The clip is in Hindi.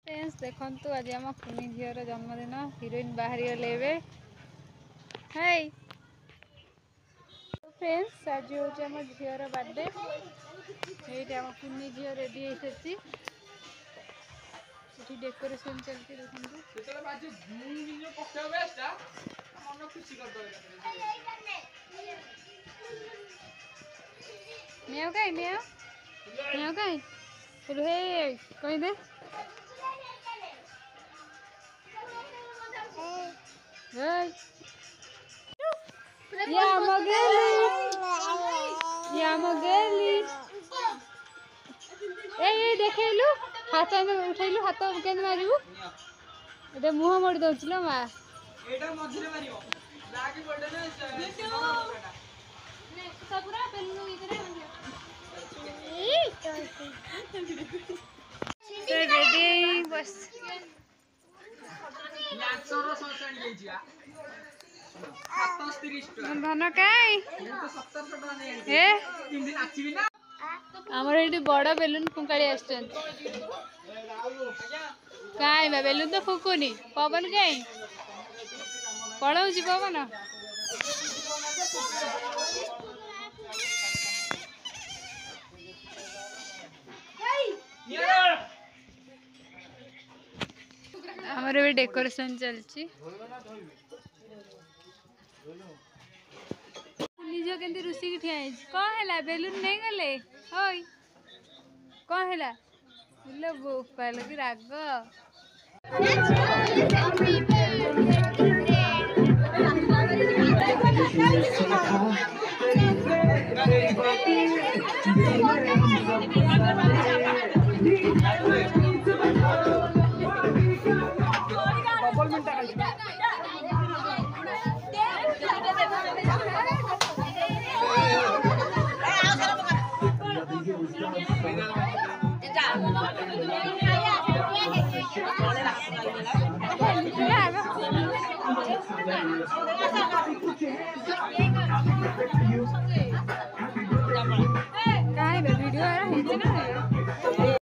फ्रेंड्स देखंतु आज आम कुनी झीर जन्मदिन हिरोइन बाहरी गले हाय फ्रेंड्स आज हूँ आम झीर बर्थडे ये आम कुनी झी रेडी होती डेकोरेशन चलती देखंतु मेव कहीं मेव मेव कहीं रे कहीं दे देखलु हाथ उठेलु हाथ के मारू ये मुह मोड़ दौल माँ बस धन कई आमर ये बड़ बेलून फुंकाड़ी कई बेलून तो फुकुनी पवन कई पड़ाऊँ पवन आमर भी डेकोरेशन चलची निज के रुसी की ठिया कौन है बेलून नहीं गले ओई कौन है बोपा लगी राग